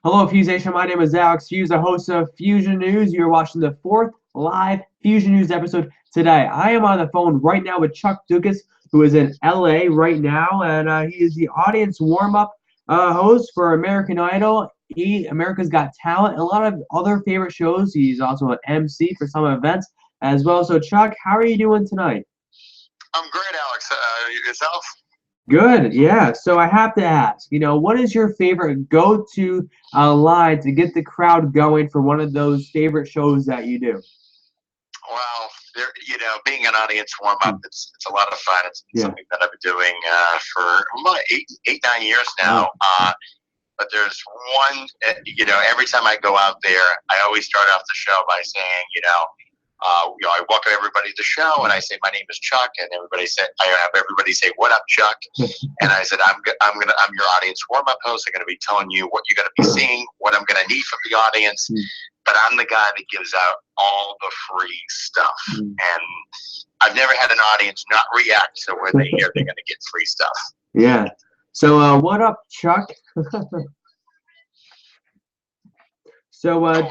Hello, Feuzion. My name is Alex Fuse, the host of Fusion News. You're watching the fourth live Fusion News episode today. I am on the phone right now with Chuck Dukas, who is in LA right now, and he is the audience warm-up host for American Idol, America's Got Talent, and a lot of other favorite shows. He's also an MC for some events as well. So, Chuck, how are you doing tonight? I'm great, Alex. Yourself? Good, yeah. So I have to ask, what is your favorite go-to line to get the crowd going for one of those favorite shows that you do? Well, being an audience warm-up, it's a lot of fun. It's something that I've been doing for about 9 years now. But there's one, every time I go out there, I always start off the show by saying, I welcome everybody to the show, and I say my name is Chuck, and I have everybody say, "What up, Chuck?" And I said, I'm your audience warm-up host. I'm going to be telling you what you're going to be seeing, what I'm going to need from the audience, but I'm the guy that gives out all the free stuff, and I've never had an audience not react to when they hear they're going to get free stuff. Yeah. So, what up, Chuck? So, nothing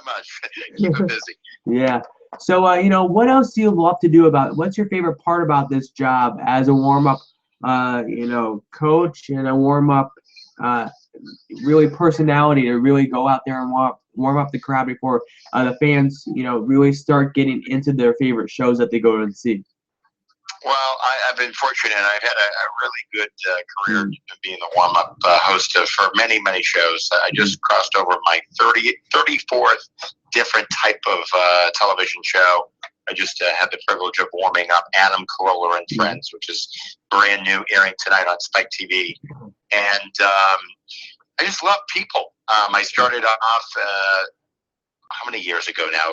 much. Keep it busy. Yeah. So, what else do you love to do what's your favorite part about this job as a warm-up, coach and a warm-up, really personality to really go out there and warm up the crowd before the fans, really start getting into their favorite shows that they go and see? Well, I've been fortunate. I've had a really good career being a warm-up host for many, many shows. I just crossed over my 34th different type of television show. I just had the privilege of warming up Adam Carolla and Friends, which is brand new, airing tonight on Spike TV. And I just love people. I started off, how many years ago now?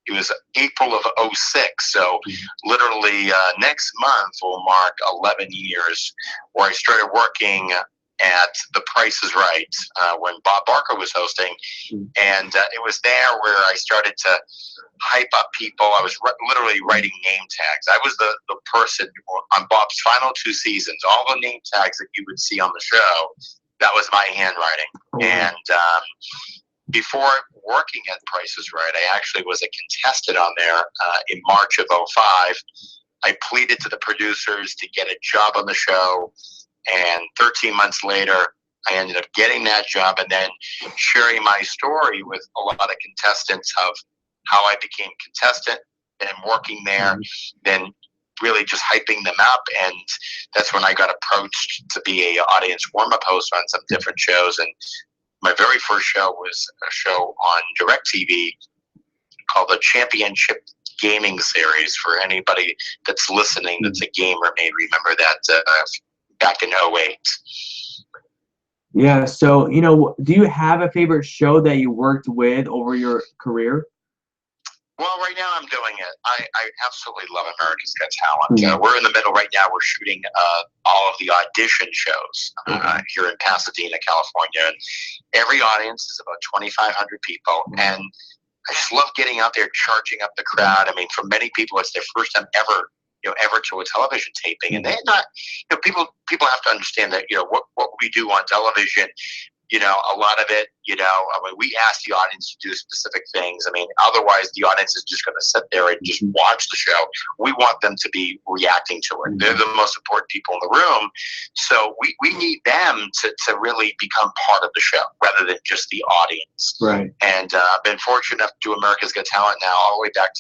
It was April of '06, so literally next month will mark 11 years where I started working at The Price is Right when Bob Barker was hosting, and it was there where I started to hype up people. I was literally writing name tags. I was the person on Bob's final 2 seasons, all the name tags that you would see on the show, that was my handwriting. And before working at Price is Right, I actually was a contestant on there in March of '05. I pleaded to the producers to get a job on the show, and 13 months later, I ended up getting that job and then sharing my story with a lot of contestants of how I became contestant and working there, then really just hyping them up. And that's when I got approached to be a audience warm-up host on some different shows. And my very first show was a show on DirecTV called the Championship Gaming Series. For anybody that's listening that's a gamer may remember that back in '08. Yeah, so, do you have a favorite show that you worked with over your career? Well, right now I'm doing it. I absolutely love America's Got Talent. We're in the middle right now. We're shooting all of the audition shows here in Pasadena, California. And every audience is about 2,500 people. And I just love getting out there, charging up the crowd. I mean, for many people, it's their first time ever to a television taping. And they're not, people have to understand that, what we do on television, a lot of it, we ask the audience to do specific things. I mean, otherwise the audience is just going to sit there and just watch the show. We want them to be reacting to it. They're the most important people in the room. So we need them to really become part of the show rather than just the audience. Right. And I've been fortunate enough to do America's Got Talent now all the way back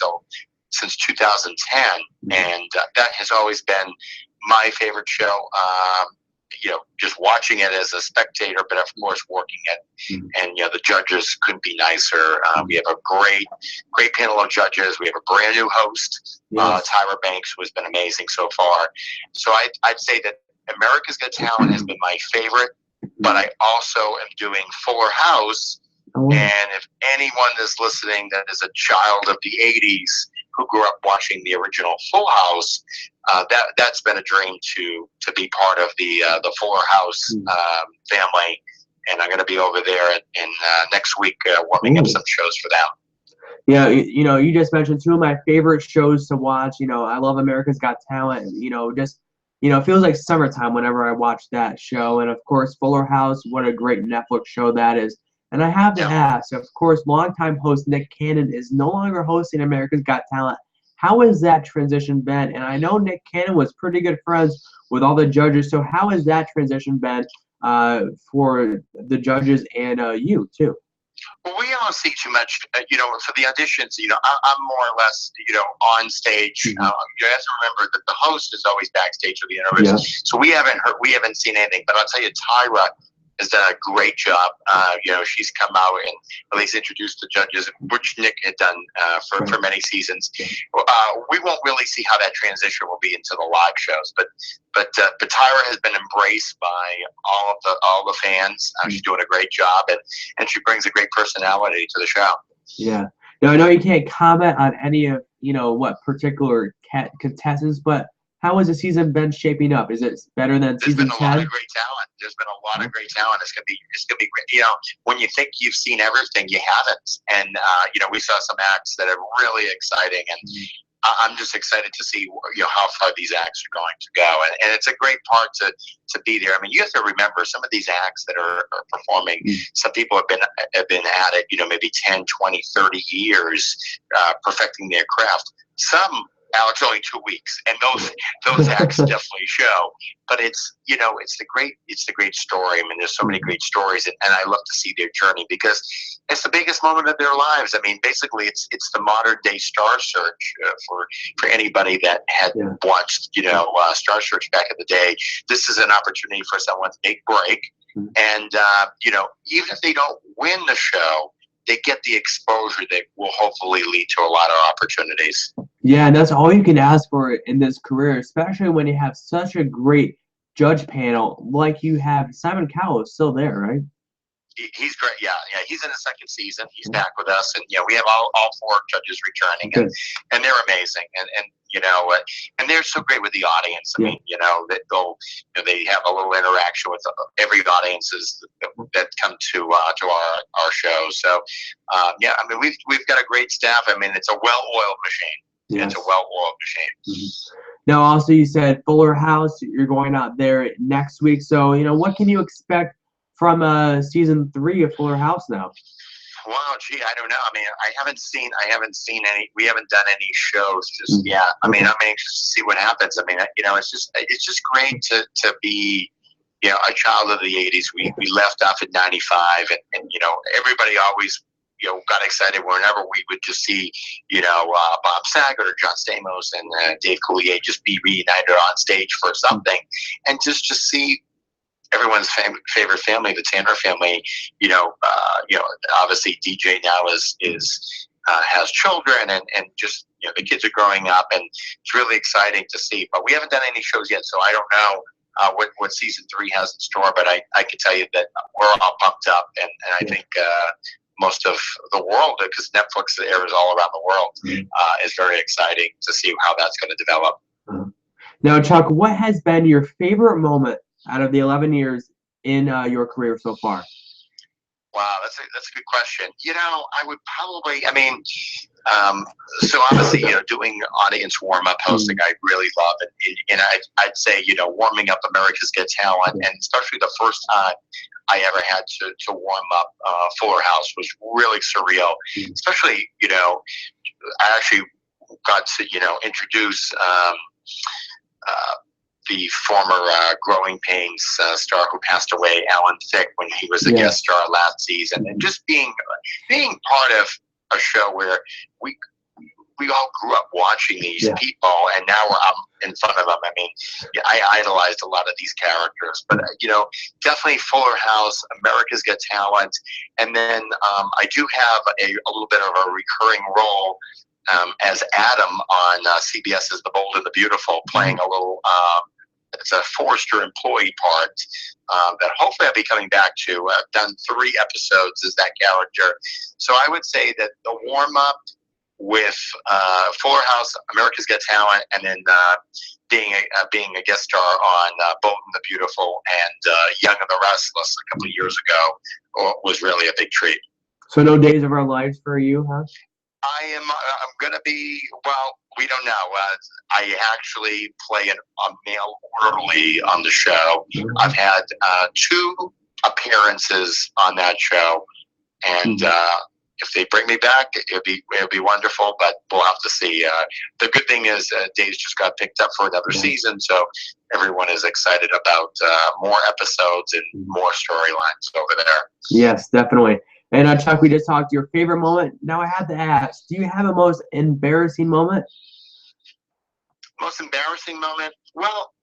since 2010. And that has always been my favorite show. Just watching it as a spectator, but of course working it. And, the judges couldn't be nicer. We have a great panel of judges. We have a brand new host, Tyra Banks, who has been amazing so far. So I'd say that America's Got Talent has been my favorite, but I also am doing Fuller House. And if anyone is listening that is a child of the '80s who grew up watching the original Full House, that's been a dream to be part of the Fuller House family. And I'm going to be over there in next week warming up some shows for them. Yeah, you just mentioned two of my favorite shows to watch. I love America's Got Talent. Just it feels like summertime whenever I watch that show. And of course, Fuller House, what a great Netflix show that is. And I have to ask, of course, longtime host Nick Cannon is no longer hosting America's Got Talent. How has that transition been? And I know Nick Cannon was pretty good friends with all the judges. So how has that transition been for the judges and you too? Well, we don't see too much, for the auditions. I'm more or less, on stage. You have to remember that the host is always backstage for the interviews, so we haven't seen anything. But I'll tell you, Tyra has done a great job. She's come out and at least introduced the judges, which Nick had done for many seasons. We won't really see how that transition will be into the live shows, but Tyra has been embraced by all the fans. She's doing a great job, and she brings a great personality to the show. Yeah. Now I know you can't comment on any of what particular contestants, but how has the season been shaping up? Is it better than season 10? There's been a lot of great talent. There's been a lot of great talent. It's gonna be great. When you think you've seen everything, you haven't. And we saw some acts that are really exciting, and I'm just excited to see how far these acts are going to go. And it's a great part to be there. I mean, you have to remember some of these acts that are performing. Some people have been at it, maybe 10, 20, 30 years, perfecting their craft. Some, Alex, only 2 weeks, and those acts definitely show. But it's the great story. I mean, there's so many great stories, and I love to see their journey because it's the biggest moment of their lives. I mean, basically, it's the modern day Star Search for anybody that had watched Star Search back in the day. This is an opportunity for someone's big break, and even if they don't win the show, they get the exposure that will hopefully lead to a lot of opportunities. Yeah, and that's all you can ask for in this career, especially when you have such a great judge panel like you have. Simon Cowell is still there, right? He's great. Yeah. He's in the second season. He's back with us, and we have all 4 judges returning, and they're amazing, and they're so great with the audience. I mean, that they have a little interaction with every audiences that come to our show. So, I mean, we've got a great staff. I mean, it's a well-oiled machine. Yes. It's a well-oiled machine. Now, also, you said Fuller House. You're going out there next week. So, what can you expect from season 3 of Fuller House now? Wow, gee, I don't know. I mean, I haven't seen any. We haven't done any shows just yet. I mean, I'm anxious to see what happens. I mean, it's just great to be, a child of the '80s. We left off in '95, and everybody always got excited whenever we would just see Bob Saget or John Stamos and Dave Coulier just be reunited on stage for something, and just see everyone's favorite family, the Tanner family. Obviously DJ now has children, and just the kids are growing up, and it's really exciting to see. But we haven't done any shows yet, so I don't know what season 3 has in store. But I can tell you that we're all pumped up, and I think most of the world, because Netflix airs all around the world, is very exciting to see how that's going to develop. Now, Chuck, what has been your favorite moment out of the 11 years in your career so far? Wow, that's a good question. I would probably, so obviously, doing audience warm-up hosting, I really love it. And I'd say, warming up America's Got Talent, and especially the first time I ever had to warm up Fuller House was really surreal. Especially, I actually got to, introduce the former Growing Pains star who passed away, Alan Thicke, when he was a guest star last season, and just being part of a show where we all grew up watching these people, and now I'm in front of them. I mean, I idolized a lot of these characters, but definitely Fuller House, America's Got Talent, and then I do have a little bit of a recurring role as Adam on CBS's The Bold and the Beautiful, playing a little. It's a Forrester employee part that hopefully I'll be coming back to. I've done 3 episodes as that character. So I would say that the warm-up with Fuller House, America's Got Talent, and then being a guest star on Bold and the Beautiful and Young and the Restless a couple of years ago was really a big treat. So no Days of Our Lives for you, huh? I'm going to be, well, We don't know. I actually play a male orderly on the show. I've had 2 appearances on that show, and if they bring me back, it'll be wonderful. But we'll have to see. The good thing is, days just got picked up for another season, so everyone is excited about more episodes and more storylines over there. Yes, definitely. And Chuck, we just talked your favorite moment. Now I have to ask, do you have a most embarrassing moment? Most embarrassing moment? Well,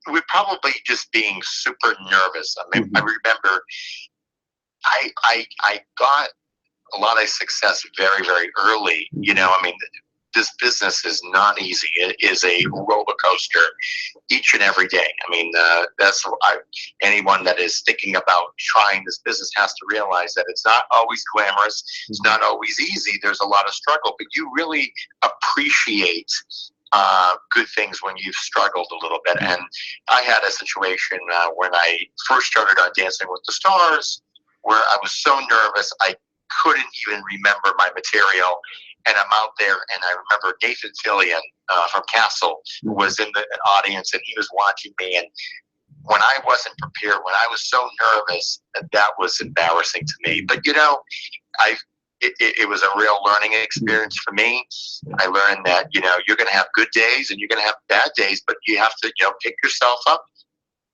we're probably just being super nervous. I mean, I remember I got a lot of success very, very early. You know, I mean, this business is not easy. It is a roller coaster each and every day. I mean, anyone that is thinking about trying this business has to realize that it's not always glamorous. It's not always easy. There's a lot of struggle, but you really appreciate good things when you've struggled a little bit. And I had a situation when I first started on Dancing with the Stars where I was so nervous I couldn't even remember my material. And I'm out there, and I remember Nathan Fillion from Castle was in the audience, and he was watching me. And when I wasn't prepared, when I was so nervous, that was embarrassing to me. But, you know, it was a real learning experience for me. I learned that, you know, you're going to have good days and you're going to have bad days, but you have to, you know, pick yourself up,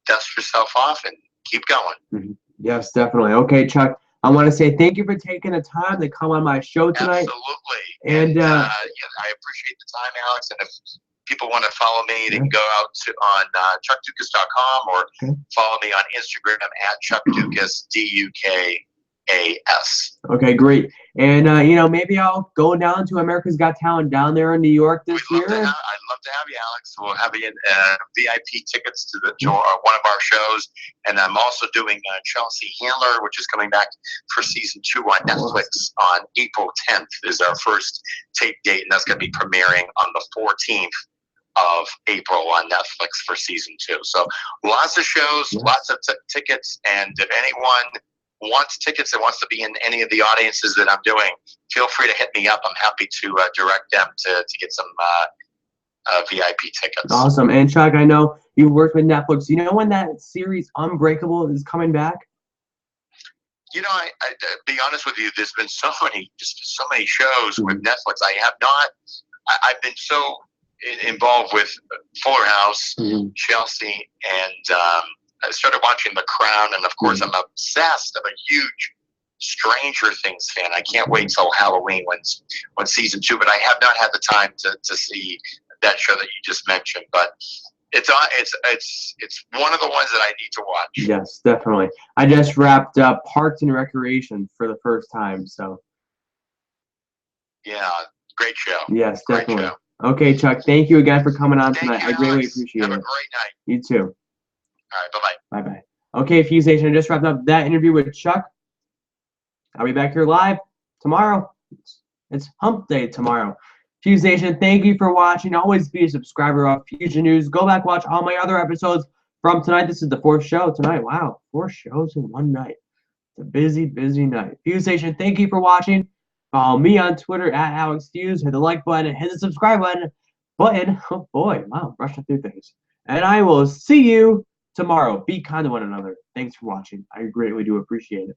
dust yourself off, and keep going. Yes, definitely. Okay, Chuck, I want to say thank you for taking the time to come on my show tonight. Absolutely. And yeah, I appreciate the time, Alex. And if people want to follow me, they can go out on chuckdukas.com or follow me on Instagram at chuckdukas, DUKAS. Okay, great. And, you know, maybe I'll go down to America's Got Talent down there in New York this year. I'd love to have you, Alex. We'll have you in VIP tickets to one of our shows. And I'm also doing Chelsea Handler, which is coming back for season 2 on Netflix on April 10th is our first tape date. And that's going to be premiering on the 14th of April on Netflix for season 2. So lots of shows, lots of tickets. And if anyone wants tickets and wants to be in any of the audiences that I'm doing, feel free to hit me up. I'm happy to direct them to get some VIP tickets. Awesome. And Chuck, I know you worked with Netflix. You know when that series Unbreakable is coming back? You know, I be honest with you, there's been so many shows with Netflix. I have not. I've been so involved with Fuller House, Chelsea, and I started watching The Crown, and of course, I'm obsessed. I'm a huge Stranger Things fan. I can't wait till Halloween when season 2. But I have not had the time to see that show that you just mentioned. But it's one of the ones that I need to watch. Yes, definitely. I just wrapped up Parks and Recreation for the first time. So yeah, great show. Yes, definitely. Show. Okay, Chuck. Thank you again for coming on tonight. I greatly appreciate it. Have a great night. You too. All right, bye-bye. Bye-bye. Okay, Feuzion, I just wrapped up that interview with Chuck. I'll be back here live tomorrow. It's hump day tomorrow. Feuzion, thank you for watching. Always be a subscriber of Feuzion News. Go back, watch all my other episodes from tonight. This is the 4th show tonight. Wow, 4 shows in one night. It's a busy, busy night. Feuzion, thank you for watching. Follow me on Twitter at AlexFeuz. Hit the like button and hit the subscribe button. Oh boy, wow, rushing through things. And I will see you tomorrow. Be kind to one another. Thanks for watching. I greatly do appreciate it.